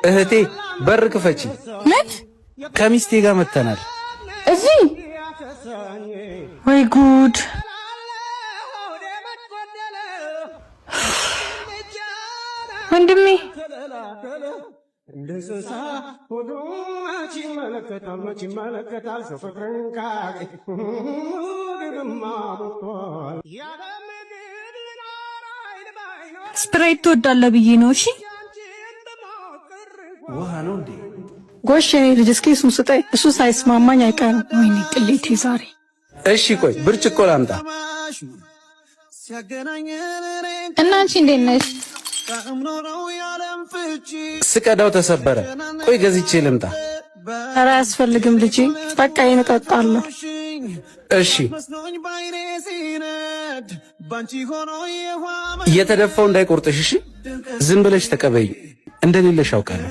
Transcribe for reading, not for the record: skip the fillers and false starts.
እህቴ በር ክፈቺ። ምን? ከሚስቴ ጋር መተናል። እዚህ? ወይ ጉድ! ወንድሜ እንደሰሳ ወዱማቺ መለከታል ፍቅርን ካቂ ስፕራይት ትወዳለህ ብዬ ነው። እሺ ውሃ ነው እንዴ? ጎሽ የኔ ልጅ እስኪ እሱን ስጠኝ። እሱ ሳይስማማኝ አይቀርም። ወይኔ ቅሌቴ ዛሬ። እሺ ቆይ ብርጭቆ ላምጣ። እና አንቺ እንዴት ነሽ? ስቀዳው ተሰበረ። ቆይ ገዝቼ ልምጣ። ኧረ አያስፈልግም ልጄ፣ በቃ እጠጣለሁ። እሺ እየተደፋው እንዳይቆርጥሽ። እሺ ዝም ብለሽ ተቀበይ። እንደሌለሽ አውቃለሁ።